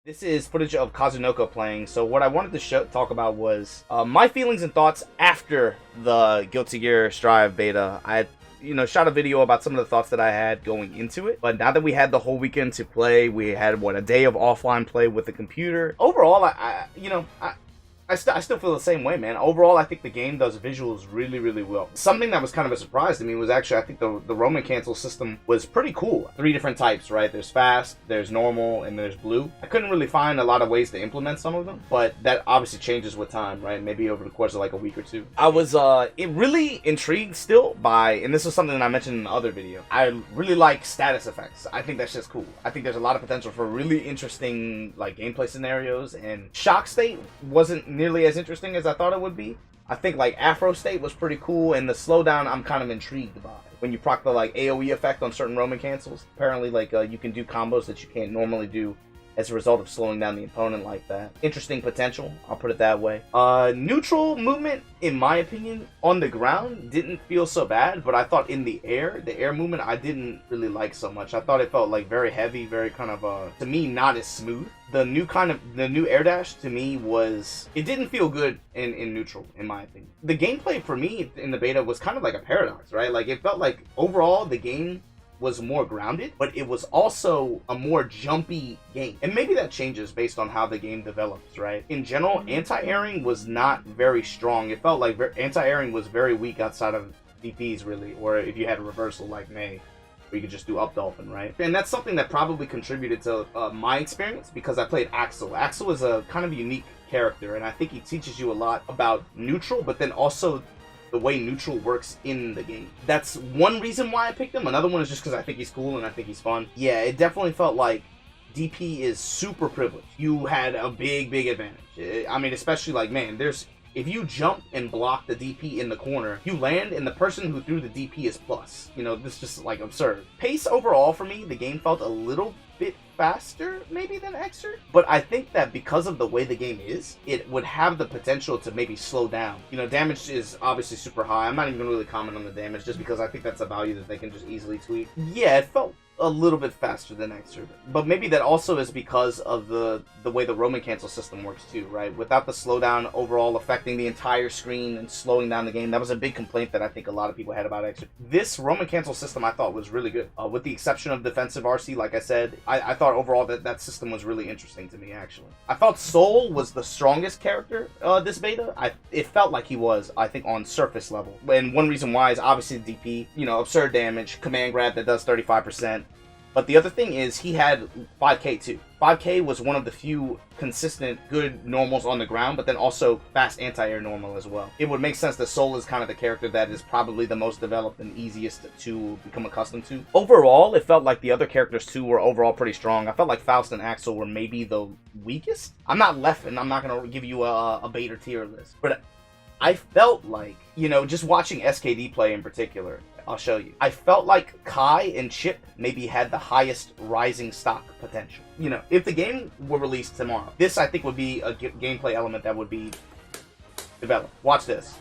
This is footage of Kazunoko playing. So what I wanted to talk about was my feelings and thoughts after the Guilty Gear Strive beta. I shot a video about some of the thoughts that I had going into it. But now that we had the whole weekend to play, we had a day of offline play with the computer. Overall, I still feel the same way, man. Overall, I think the game does visuals really, really well. Something that was kind of a surprise to me was actually, I think the Roman cancel system was pretty cool. 3 different types, right? There's fast, there's normal, and there's blue. I couldn't really find a lot of ways to implement some of them, but that obviously changes with time, right? Maybe over the course of like a week or two. I was really intrigued still by, and this was something that I mentioned in the other video, I really like status effects. I think that's just cool. I think there's a lot of potential for really interesting like gameplay scenarios, and shock state wasn't nearly as interesting as I thought it would be. I think like Afro State was pretty cool, and the slowdown I'm kind of intrigued by. When you proc the like AoE effect on certain Roman cancels, apparently like you can do combos that you can't normally do as a result of slowing down the opponent like that. Interesting potential, I'll put it that way. Neutral movement, in my opinion, on the ground didn't feel so bad, but I thought in the air movement I didn't really like so much. I thought it felt like very heavy, very kind of to me not as smooth. The new air dash to me it didn't feel good in neutral, in my opinion. The gameplay for me in the beta was kind of like a paradox, right? Like it felt like overall the game was more grounded, but it was also a more jumpy game. And maybe that changes based on how the game develops, right? In general, anti-airing was not very strong. It felt like anti-airing was very weak outside of DPs, really, or if you had a reversal like May, where you could just do up dolphin, right? And that's something that probably contributed to my experience, because I played Axel. Axel is a kind of unique character, and I think he teaches you a lot about neutral, but then also the way neutral works in the game. That's one reason why I picked him. Another one is just because I think he's cool and I think he's fun. Yeah, it definitely felt like DP is super privileged. You had a big advantage. I mean, especially like, man, if you jump and block the DP in the corner, you land and the person who threw the DP is plus. This is just like absurd. Pace overall for me, the game felt a little bit faster maybe than Xrd, but I think that because of the way the game is, it would have the potential to maybe slow down. Damage is obviously super high. I'm not even gonna really comment on the damage just because I think that's a value that they can just easily tweak. Yeah, it felt a little bit faster than Xrd, but maybe that also is because of the way the Roman cancel system works too, right? Without the slowdown overall affecting the entire screen and slowing down the game, that was a big complaint that I think a lot of people had about Xrd. This Roman cancel system I thought was really good, with the exception of defensive RC. Like I said, I thought overall that system was really interesting to me, actually. I felt Soul was the strongest character this beta. It felt like he was, I think, on surface level, and one reason why is obviously the DP, absurd damage, command grab that does 35%. But the other thing is he had 5k too. 5k was one of the few consistent good normals on the ground, but then also fast anti-air normal as well. It would make sense that Soul is kind of the character that is probably the most developed and easiest to become accustomed to. Overall, it felt like the other characters too were overall pretty strong. I felt like Faust and Axel were maybe the weakest. I'm not going to give you a beta tier list, but I felt like, just watching SKD play in particular, I'll show you. I felt like Kai and Chip maybe had the highest rising stock potential. If the game were released tomorrow, this I think would be a gameplay element that would be developed. Watch this.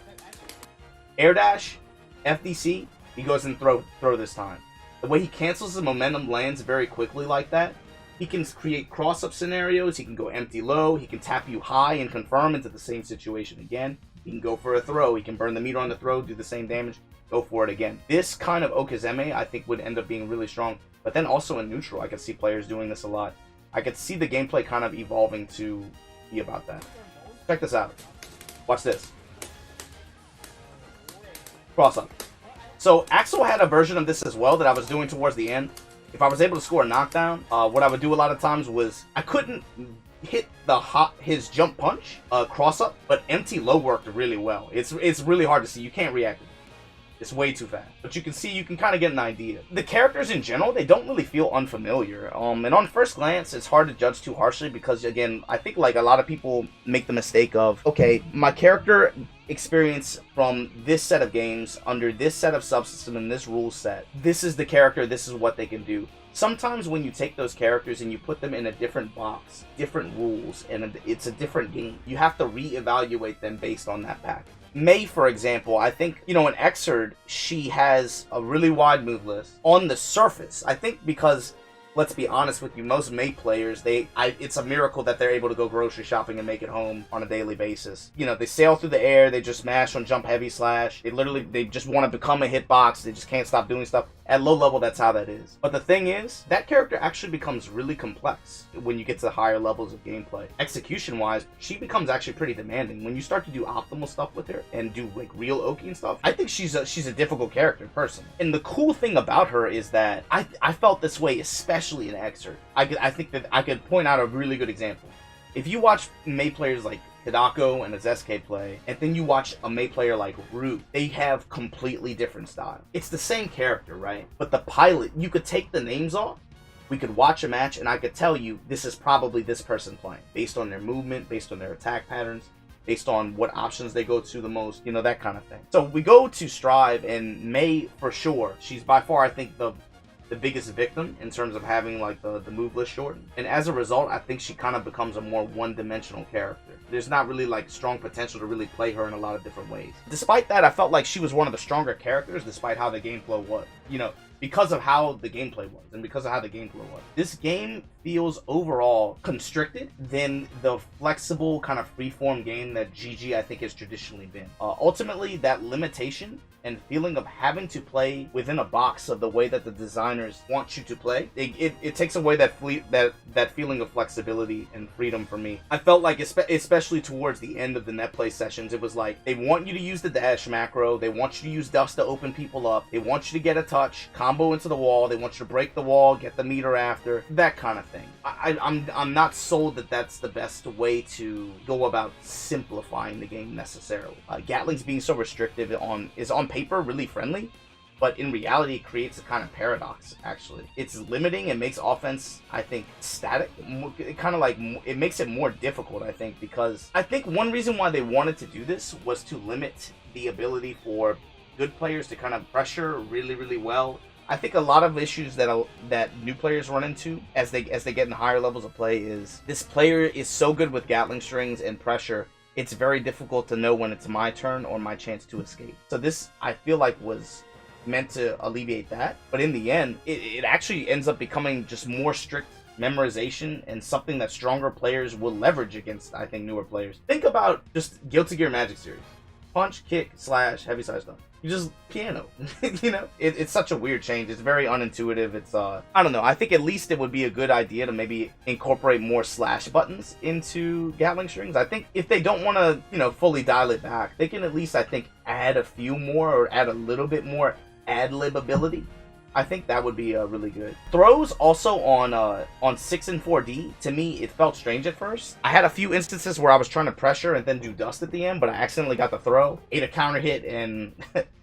Air dash, FDC, he goes and throw this time. The way he cancels the momentum lands very quickly like that, he can create cross-up scenarios, he can go empty low, he can tap you high and confirm into the same situation again. He can go for a throw, he can burn the meter on the throw, do the same damage, go for it again. This kind of Okazeme I think would end up being really strong, but then also in neutral I could see players doing this a lot. I could see the gameplay kind of evolving to be about that. Check this out. Watch this. Cross up. So Axel had a version of this as well that I was doing towards the end. If I was able to score a knockdown, what I would do a lot of times was I couldn't hit his jump punch cross up, but empty low worked really well. It's really hard to see. You can't react. It's way too fast. But you can kind of get an idea. The characters in general, they don't really feel unfamiliar. And on first glance, it's hard to judge too harshly because, again, I think like a lot of people make the mistake of, okay, my character experience from this set of games under this set of subsystem and this rule set, this is the character, this is what they can do. Sometimes when you take those characters and you put them in a different box, different rules, and it's a different game, you have to reevaluate them based on that pack. May, for example, I think, in Xrd, she has a really wide move list on the surface. I think because let's be honest with you, most May players, it's a miracle that they're able to go grocery shopping and make it home on a daily basis. You know, they sail through the air, they just mash on jump heavy slash. They just want to become a hitbox. They just can't stop doing stuff. At low level, that's how that is. But the thing is, that character actually becomes really complex when you get to the higher levels of gameplay. Execution-wise, she becomes actually pretty demanding. When you start to do optimal stuff with her and do like real Oki and stuff, I think she's a difficult character personally. And the cool thing about her is that I felt this way, especially in Exert. I think that I could point out a really good example. If you watch May players like Hidako and Azesuke play, and then you watch a May player like Root, they have completely different style. It's the same character, right? But the pilot, you could take the names off, we could watch a match, and I could tell you this is probably this person playing, based on their movement, based on their attack patterns, based on what options they go to the most, you know, that kind of thing. So we go to Strive, and May, for sure, she's by far, I think, the biggest victim in terms of having like the move list shortened. And as a result, I think she kind of becomes a more one-dimensional character. There's not really like strong potential to really play her in a lot of different ways. Despite that, I felt like she was one of the stronger characters despite how the game flow was. You know, because of how the gameplay was and because of how the game flow was. This game feels overall constricted than the flexible kind of freeform game that GG I think has traditionally been. Ultimately, that limitation and feeling of having to play within a box of the way that the designers want you to play, it takes away that feeling of flexibility and freedom for me. I felt like, especially towards the end of the net play sessions, it was like they want you to use the dash macro, they want you to use dust to open people up, they want you to get a touch, combo into the wall, they want you to break the wall, get the meter after, that kind of thing. I'm not sold that that's the best way to go about simplifying the game necessarily. Gatling's being so restrictive is on paper really friendly, but in reality it creates a kind of paradox. Actually, it's limiting and makes offense, I think, static. It kind of like, it makes it more difficult, I think, because I think one reason why they wanted to do this was to limit the ability for good players to kind of pressure really well. I think a lot of issues that new players run into as they get in higher levels of play is this player is so good with Gatling strings and pressure, it's very difficult to know when it's my turn or my chance to escape. So this, I feel like, was meant to alleviate that. But in the end, it actually ends up becoming just more strict memorization and something that stronger players will leverage against, I think, newer players. Think about just Guilty Gear Magic Series. Punch, kick, slash, heavy side stuff. You just piano. You know, it's such a weird change. It's very unintuitive. It's I don't know. I think at least it would be a good idea to maybe incorporate more slash buttons into Gatling strings. I think if they don't want to, you know, fully dial it back, they can at least, I think, add a few more or add a little bit more ad-lib ability. I think that would be really good. Throws also on 6 and 4D, to me, it felt strange at first. I had a few instances where I was trying to pressure and then do dust at the end, but I accidentally got the throw, ate a counter hit, and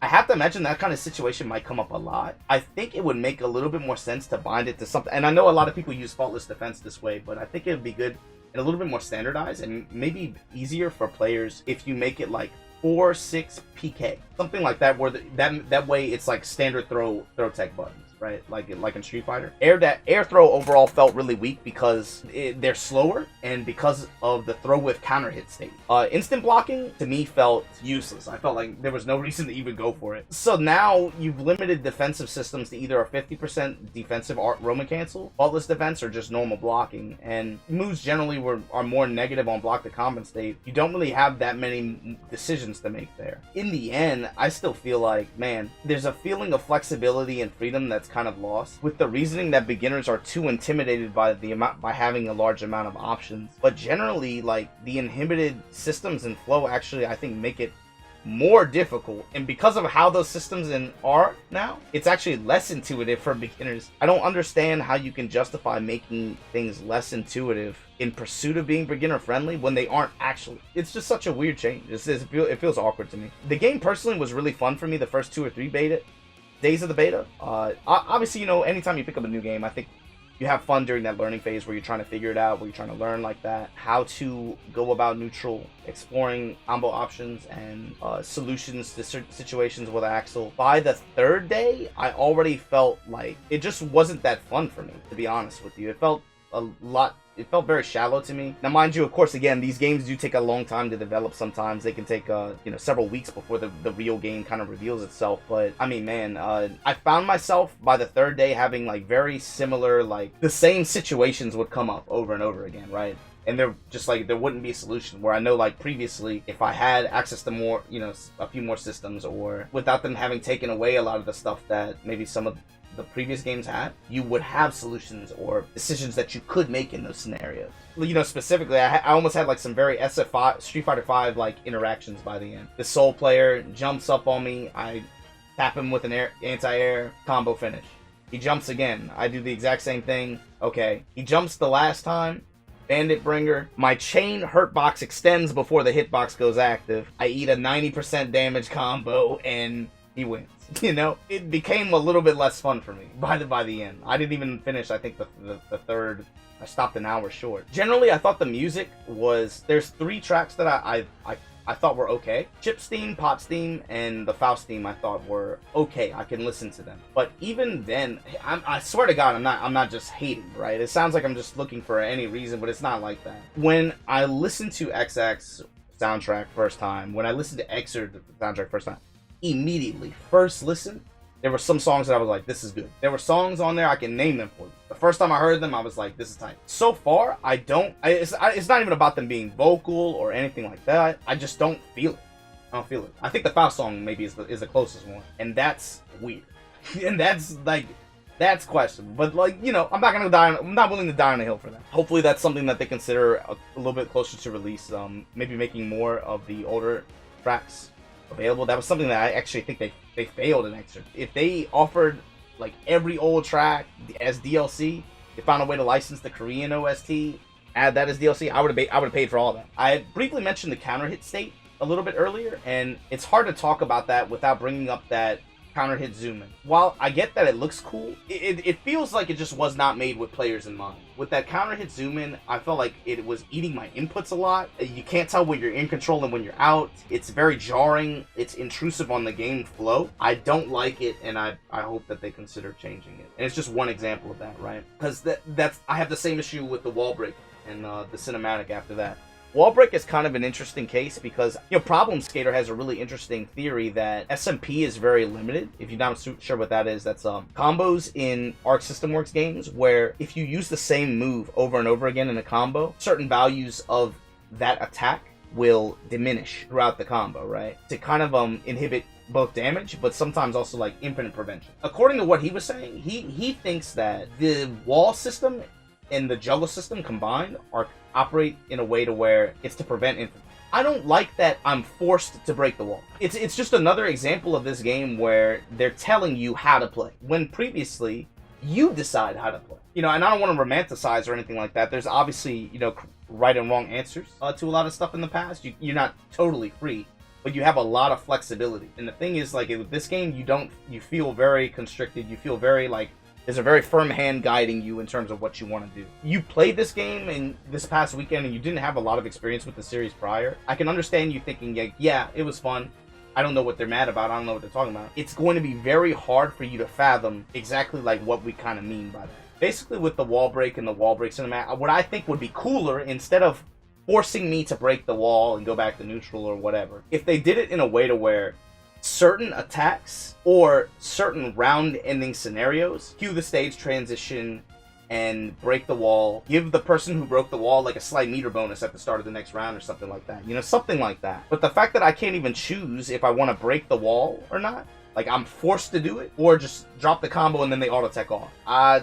I have to imagine that kind of situation might come up a lot. I think it would make a little bit more sense to bind it to something, and I know a lot of people use faultless defense this way, but I think it would be good and a little bit more standardized and maybe easier for players if you make it like 4-6 PK, something like that, where that way it's like standard throw tech buttons, right? Like in Street Fighter. Air throw overall felt really weak because they're slower and because of the throw with counter hit state. Instant blocking to me felt useless. I felt like there was no reason to even go for it. So now you've limited defensive systems to either a 50% defensive Roman cancel, faultless defense, or just normal blocking. And moves generally are more negative on block to compensate. You don't really have that many decisions to make there. In the end, I still feel like, man, there's a feeling of flexibility and freedom that's kind of lost, with the reasoning that beginners are too intimidated by having a large amount of options. But generally, like, the inhibited systems and flow actually, I think, make it more difficult, and because of how those systems are now, it's actually less intuitive for beginners. I don't understand how you can justify making things less intuitive in pursuit of being beginner friendly when they aren't actually. It's just such a weird change. It feels awkward to me. The game personally was really fun for me the first 2 or 3 days of the beta. Obviously, you know, anytime you pick up a new game, I think you have fun during that learning phase where you're trying to figure it out, where you're trying to learn like that, how to go about neutral, exploring combo options and solutions to certain situations with Axel. By the 3rd day, I already felt like it just wasn't that fun for me, to be honest with you. It felt a lot. It felt very shallow to me. Now, mind you, of course, again, these games do take a long time to develop. Sometimes they can take, several weeks before the real game kind of reveals itself. But I mean, man, I found myself by the third day having like very similar, like the same situations would come up over and over again, right? And they're just like, there wouldn't be a solution, where I know like previously, if I had access to more, a few more systems, or without them having taken away a lot of the stuff that maybe some of the previous games had, you would have solutions or decisions that you could make in those scenarios. Specifically, I almost had like some very SF5, Street Fighter 5 like interactions by the end. The Soul player jumps up on me, I tap him with an anti-air, combo finish. He jumps again, I do the exact same thing, okay. He jumps the last time, Bandit Bringer, my chain hurt box extends before the hitbox goes active. I eat a 90% damage combo and he wins. It became a little bit less fun for me by the end. I didn't even finish, I think, the third. I stopped an hour short. Generally, I thought the music was, there's 3 tracks that I thought were okay. Chip's theme, Pop's theme, and the Faust theme I thought were okay. I can listen to them. But even then, I swear to God, I'm not just hating, right? It sounds like I'm just looking for any reason, but it's not like that. When I listened to XX soundtrack first time, when I listened to Xrd soundtrack first time, immediately, first listen, there were some songs that I was like, this is good. There were songs on there, I can name them for you. The first time I heard them, I was like, this is tight. So far, it's not even about them being vocal or anything like that. I just don't feel it. I don't feel it. I think the Faust song maybe is the closest one. And that's weird. And that's questionable. But I'm not willing to die on a hill for that. Hopefully that's something that they consider a little bit closer to release. Maybe making more of the older tracks available. That was something that I actually think they failed in Xrd. If they offered like every old track as DLC, they found a way to license the Korean OST, add that as DLC, I would have paid for all that. I briefly mentioned the counter hit state a little bit earlier, and it's hard to talk about that without bringing up that counter hit zoom in. While I get that it looks cool, it feels like it just was not made with players in mind. With that counter hit zoom in, I felt like it was eating my inputs a lot. You can't tell when you're in control and when you're out. It's very jarring. It's intrusive on the game flow. I don't like it, and I hope that they consider changing it. And it's just one example of that, right? Because I have the same issue with the wall break and the cinematic after that. Wall break is kind of an interesting case because, Problem Skater has a really interesting theory that SMP is very limited. If you're not sure what that is, that's combos in Arc System Works games where if you use the same move over and over again in a combo, certain values of that attack will diminish throughout the combo, right? To kind of inhibit both damage, but sometimes also like infinite prevention. According to what he was saying, he thinks that the wall system and the juggle system combined operate in a way to where it's to prevent infinite. I don't like that I'm forced to break the wall. It's just another example of this game where they're telling you how to play, when previously you decide how to play. And I don't want to romanticize or anything like that. There's obviously, right and wrong answers to a lot of stuff in the past. You're not totally free, but you have a lot of flexibility. And the thing is, like, with this game, you feel very constricted. You feel very like, there's a very firm hand guiding you in terms of what you want to do. You played this game in this past weekend and you didn't have a lot of experience with the series prior. I can understand you thinking, yeah, it was fun. I don't know what they're mad about. I don't know what they're talking about. It's going to be very hard for you to fathom exactly like what we kind of mean by that. Basically, with the wall break and the wall break cinematic, what I think would be cooler, instead of forcing me to break the wall and go back to neutral or whatever, if they did it in a way to where certain attacks or certain round-ending scenarios cue the stage transition and break the wall, give the person who broke the wall like a slight meter bonus at the start of the next round or something like that. Something like that. But the fact that I can't even choose if I want to break the wall or not, like I'm forced to do it, or just drop the combo and then they auto-tech off. I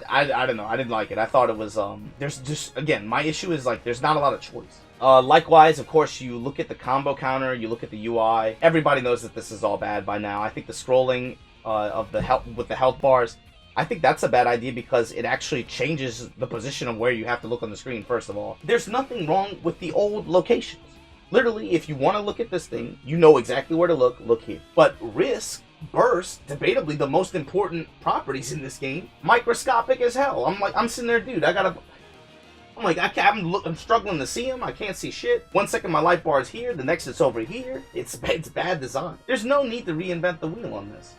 don't know. I didn't like it. I thought it was, there's just, again, my issue is like there's not a lot of choice. Likewise, of course, you look at the combo counter, you look at the UI. Everybody knows that this is all bad by now. I think the scrolling of the health with the health bars, I think that's a bad idea because it actually changes the position of where you have to look on the screen, first of all. There's nothing wrong with the old locations. Literally, if you want to look at this thing, you know exactly where to look here. But Risk, Burst, debatably the most important properties in this game, microscopic as hell. I'm sitting there, dude, I'm struggling to see him. I can't see shit. 1 second my life bar is here, the next it's over here. It's bad design. There's no need to reinvent the wheel on this.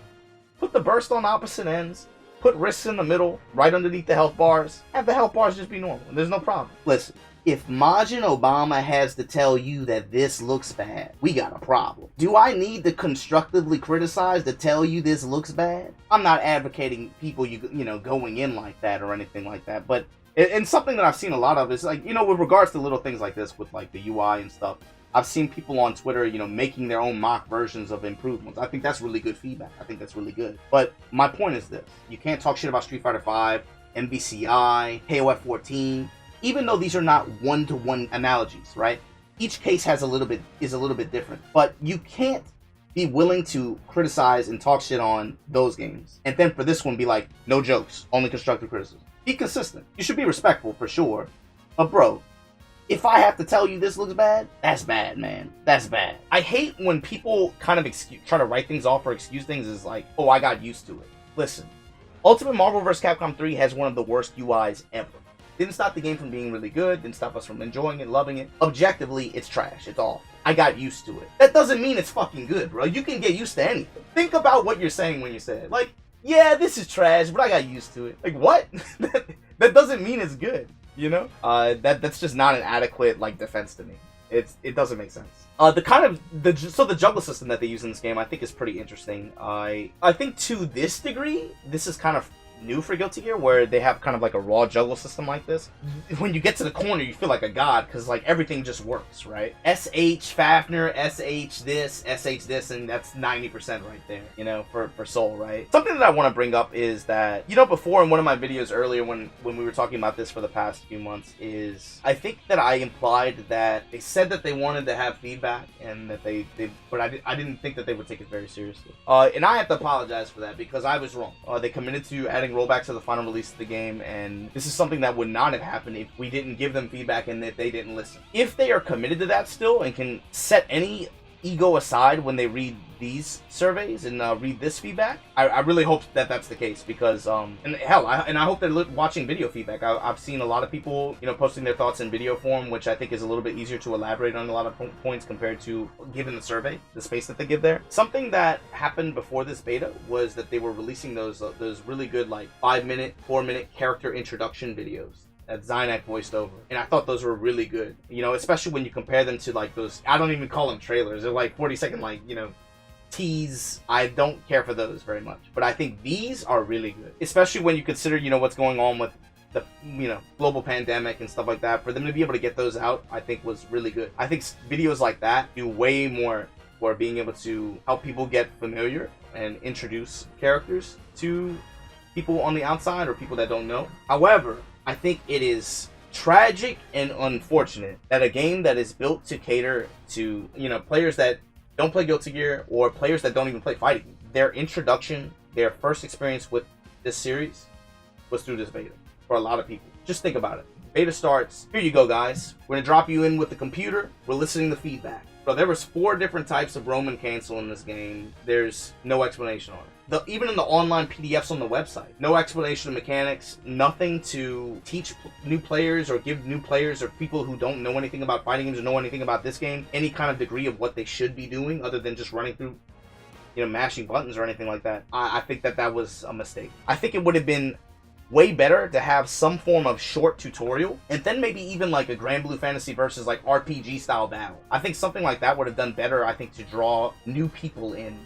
Put the burst on opposite ends. Put risks in the middle, right underneath the health bars. Have the health bars just be normal. There's no problem. Listen, if Majin Obama has to tell you that this looks bad, we got a problem. Do I need to constructively criticize to tell you this looks bad? I'm not advocating people you know going in like that or anything like that, but and something that I've seen a lot of is like, you know, with regards to little things like this with like the UI and stuff, I've seen people on Twitter, you know, making their own mock versions of improvements. I think that's really good feedback. I think that's really good. But my point is this. You can't talk shit about Street Fighter V, MVCI, KOF 14, even though these are not one-to-one analogies, right? Each case is a little bit different. But you can't be willing to criticize and talk shit on those games. And then for this one, be like, no jokes, only constructive criticism. Be consistent. You should be respectful for sure. But bro, if I have to tell you this looks bad, that's bad, man. That's bad. I hate when people kind of try to write things off or excuse things as like, oh, I got used to it. Listen, Ultimate Marvel vs. Capcom 3 has one of the worst UIs ever. Didn't stop the game from being really good, didn't stop us from enjoying it, loving it. Objectively, it's trash. It's awful. I got used to it. That doesn't mean it's fucking good, bro. You can get used to anything. Think about what you're saying when you say it. Like, yeah, this is trash, but I got used to it. Like, what? That doesn't mean it's good, you know? That's just not an adequate, like, defense to me. It doesn't make sense. The juggle system that they use in this game, I think, is pretty interesting. I think to this degree, this is kind of new for Guilty Gear, where they have kind of like a raw juggle system like this. When you get to the corner, you feel like a god, because like everything just works, right? SH Fafnir, SH this, and that's 90% right there, you know, for Soul, right? Something that I want to bring up is that, you know, before in one of my videos earlier when we were talking about this for the past few months, is I think that I implied that they said that they wanted to have feedback and that but I didn't think that they would take it very seriously. And I have to apologize for that because I was wrong. They committed to adding rollbacks to the final release of the game, and this is something that would not have happened if we didn't give them feedback and that they didn't listen. If they are committed to that still and can set any ego aside when they read these surveys and read this feedback, I really hope that that's the case, because and hell, I hope they're watching video feedback. I've seen a lot of people, you know, posting their thoughts in video form, which I think is a little bit easier to elaborate on a lot of points compared to given the survey, the space that they give there. Something that happened before this beta was that they were releasing those really good like 5-minute, 4-minute character introduction videos that Zynak voiced over, and I thought those were really good, you know, especially when you compare them to like those, I don't even call them trailers, they're like 40-second, like, you know, tease. I don't care for those very much, but I think these are really good, especially when you consider, you know, what's going on with the, you know, global pandemic and stuff like that. For them to be able to get those out, I think was really good. I think videos like that do way more for being able to help people get familiar and introduce characters to people on the outside or people that don't know. However, I think it is tragic and unfortunate that a game that is built to cater to, you know, players that don't play Guilty Gear or players that don't even play fighting, their introduction, their first experience with this series was through this beta for a lot of people. Just think about it. Beta starts, here you go guys, we're gonna drop you in with the computer, we're listening to feedback. So there was 4 different types of Roman cancel in this game. There's no explanation on it. Even in the online PDFs on the website, no explanation of mechanics, nothing to teach new players or give new players or people who don't know anything about fighting games or know anything about this game any kind of degree of what they should be doing other than just running through, you know, mashing buttons or anything like that. I think that was a mistake. I think it would have been way better to have some form of short tutorial and then maybe even like a Grand Blue Fantasy versus like RPG style battle. I think something like that would have done better, I think, to draw new people in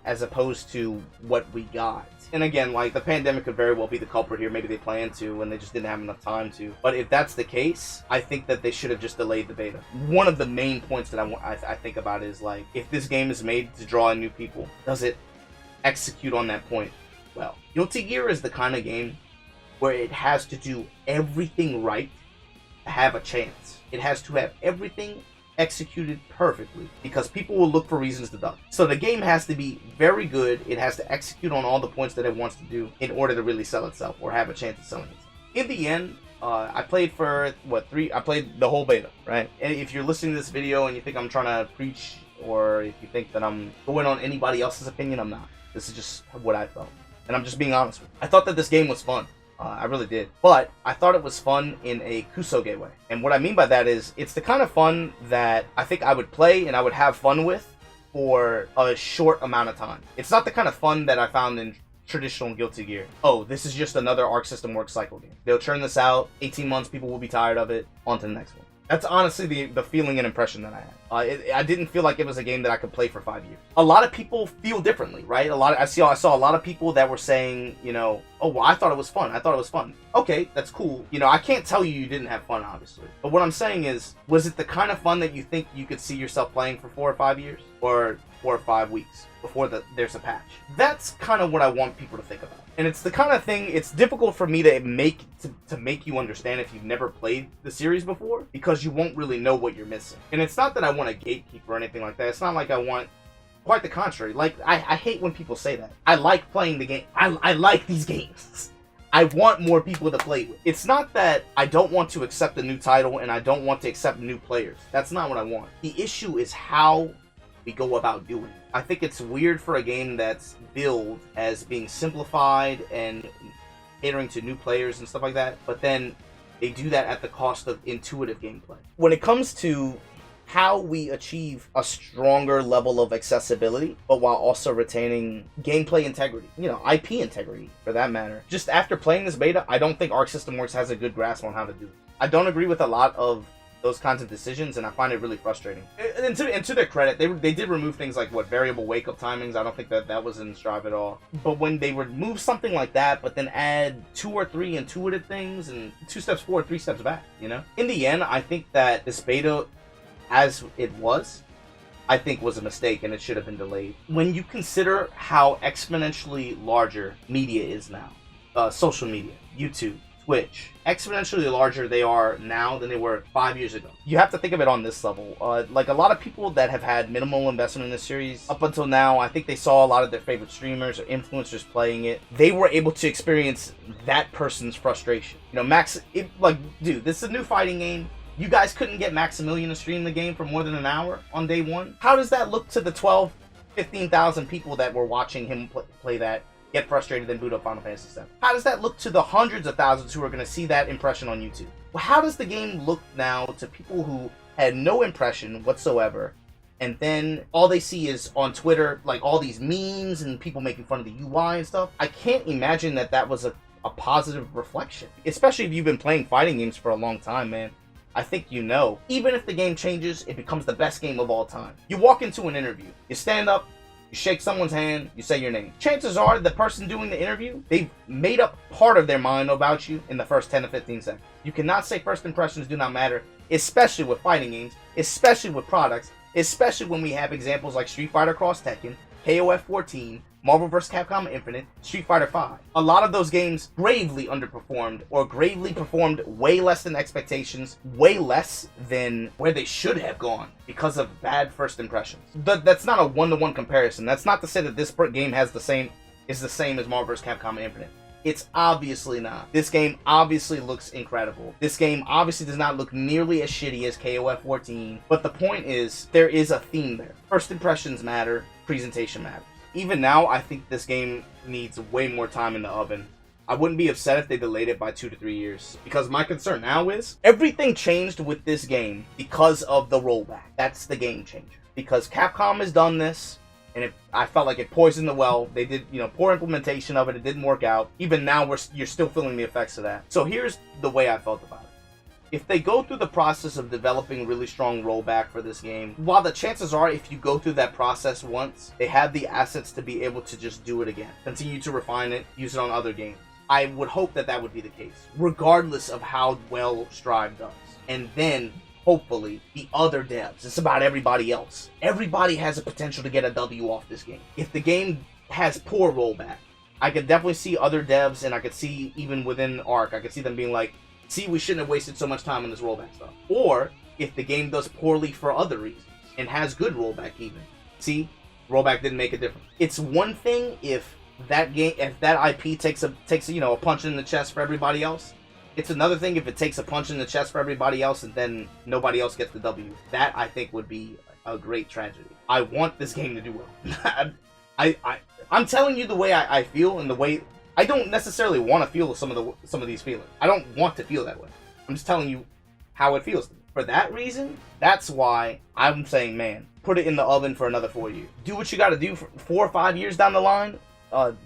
as opposed to what we got. And again, like, the pandemic could very well be the culprit here. Maybe they planned to and they just didn't have enough time to. But if that's the case, I think that they should have just delayed the beta. One of the main points that I think about is, like, if this game is made to draw in new people, does it execute on that point well? Guilty Gear is the kind of game where it has to do everything right to have a chance. It has to have everything executed perfectly because people will look for reasons to duck. So the game has to be very good. It has to execute on all the points that it wants to do in order to really sell itself or have a chance of selling itself. In the end, I played for, I played the whole beta, right? And if you're listening to this video and you think I'm trying to preach, or if you think that I'm going on anybody else's opinion, I'm not. This is just what I felt. And I'm just being honest with you. I thought that this game was fun. I really did. But I thought it was fun in a kusoge way. And what I mean by that is, it's the kind of fun that I think I would play and I would have fun with for a short amount of time. It's not the kind of fun that I found in traditional Guilty Gear. Oh, this is just another Arc System Works cycle game. They'll churn this out, 18 months, people will be tired of it, on to the next one. That's honestly the feeling and impression that I had. I didn't feel like it was a game that I could play for 5 years. A lot of people feel differently, right? I saw a lot of people that were saying, you know, oh, well, I thought it was fun. I thought it was fun. Okay, that's cool. You know, I can't tell you didn't have fun, obviously. But what I'm saying is, was it the kind of fun that you think you could see yourself playing for 4 or 5 years? Or 4 or 5 weeks before there's a patch? That's kind of what I want people to think about. And it's the kind of thing, it's difficult for me to make you understand if you've never played the series before, because you won't really know what you're missing. And it's not that I want a gatekeeper or anything like that. It's not like I want, quite the contrary. Like, I hate when people say that. I like playing the game. I like these games. I want more people to play with. It's not that I don't want to accept a new title and I don't want to accept new players. That's not what I want. The issue is how we go about doing it. I think it's weird for a game that's billed as being simplified and catering to new players and stuff like that, but then they do that at the cost of intuitive gameplay. When it comes to how we achieve a stronger level of accessibility, but while also retaining gameplay integrity, you know, IP integrity for that matter. Just after playing this beta, I don't think Arc System Works has a good grasp on how to do it. I don't agree with a lot of those kinds of decisions, and I find it really frustrating. And to their credit, they did remove things like, what, variable wake-up timings. I don't think that was in Strive at all. But when they remove something like that, but then add 2 or 3 intuitive things, and 2 steps forward, 3 steps back, you know? In the end, I think that this beta, as it was, I think was a mistake, and it should have been delayed. When you consider how exponentially larger media is now, social media, YouTube, Twitch, exponentially larger they are now than they were 5 years ago. You have to think of it on this level. Like, a lot of people that have had minimal investment in this series up until now, I think they saw a lot of their favorite streamers or influencers playing it. They were able to experience that person's frustration. You know, dude, this is a new fighting game. You guys couldn't get Maximilian to stream the game for more than an hour on day one. How does that look to the 12, 15,000 people that were watching him play that, get frustrated, then boot up Final Fantasy VII? How does that look to the hundreds of thousands who are going to see that impression on YouTube? Well, how does the game look now to people who had no impression whatsoever, and then all they see is on Twitter, like, all these memes and people making fun of the UI and stuff? I can't imagine that was a positive reflection, especially if you've been playing fighting games for a long time, man. I think you know, even if the game changes, it becomes the best game of all time. You walk into an interview, you stand up, you shake someone's hand, you say your name. Chances are the person doing the interview, they've made up part of their mind about you in the first 10 to 15 seconds. You cannot say first impressions do not matter, especially with fighting games, especially with products, especially when we have examples like Street Fighter Cross Tekken, KOF 14, Marvel vs. Capcom Infinite, Street Fighter V. A lot of those games gravely underperformed, or gravely performed way less than expectations, way less than where they should have gone because of bad first impressions. That's not a one-to-one comparison. That's not to say that this game is the same as Marvel vs. Capcom Infinite. It's obviously not. This game obviously looks incredible. This game obviously does not look nearly as shitty as KOF 14, but the point is, there is a theme there. First impressions matter, presentation matters. Even now, I think this game needs way more time in the oven. I wouldn't be upset if they delayed it by 2 to 3 years, because my concern now is everything changed with this game because of the rollback. That's the game changer. Because Capcom has done this, and I felt like it poisoned the well. They did, poor implementation of it. It didn't work out. Even now, you're still feeling the effects of that. So here's the way I felt about it. If they go through the process of developing really strong rollback for this game, while the chances are if you go through that process once, they have the assets to be able to just do it again. Continue to refine it, use it on other games. I would hope that would be the case, regardless of how well Strive does. And then, hopefully, the other devs, it's about everybody else. Everybody has a potential to get a W off this game. If the game has poor rollback, I could definitely see other devs, and I could see even within Arc, I could see them being like, see, we shouldn't have wasted so much time on this rollback stuff. Or, if the game does poorly for other reasons, and has good rollback even. See, rollback didn't make a difference. It's one thing if that IP takes a punch in the chest for everybody else. It's another thing if it takes a punch in the chest for everybody else and then nobody else gets the W. That, I think, would be a great tragedy. I want this game to do well. I'm telling you the way I feel, and the way I don't necessarily want to feel some of these feelings. I don't want to feel that way. I'm just telling you how it feels to me. For that reason, that's why I'm saying, man, put it in the oven for another 4 years. Do what you got to do for 4 or 5 years down the line.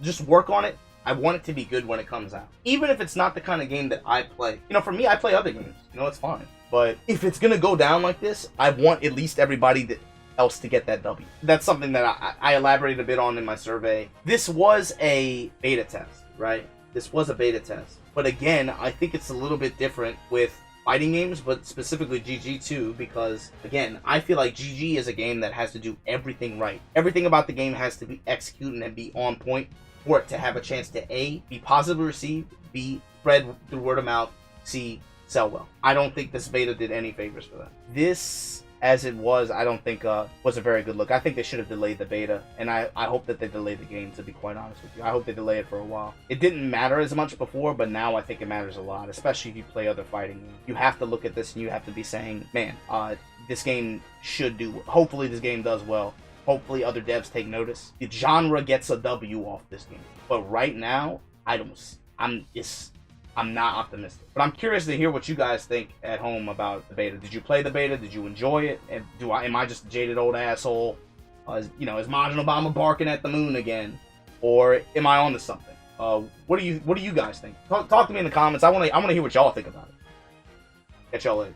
just work on it. I want it to be good when it comes out. Even if it's not the kind of game that I play. You know, for me, I play other games. You know, it's fine. But if it's going to go down like this, I want at least everybody else to get that W. That's something that I elaborated a bit on in my survey. This was a beta test, right? This was a beta test. But again, I think it's a little bit different with fighting games, but specifically GG too, because again, I feel like GG is a game that has to do everything right. Everything about the game has to be executed and be on point for it to have a chance to A, be positively received, B, spread through word of mouth, C, sell well. I don't think this beta did any favors for that. This, as it was, I don't think was a very good look. I think they should have delayed the beta, and I hope that they delay the game, to be quite honest with you. I hope they delay it for a while. It didn't matter as much before, but now I think it matters a lot, especially if you play other fighting games. You have to look at this and you have to be saying, man, this game should do, hopefully this game does well. Hopefully other devs take notice. The genre gets a W off this game. But right now, I'm not optimistic. But I'm curious to hear what you guys think at home about the beta. Did you play the beta? Did you enjoy it? And am I just a jaded old asshole? You know, is Majin Obama barking at the moon again? Or am I onto something? What do you guys think? Talk to me in the comments. I want to hear what y'all think about it. Catch y'all later.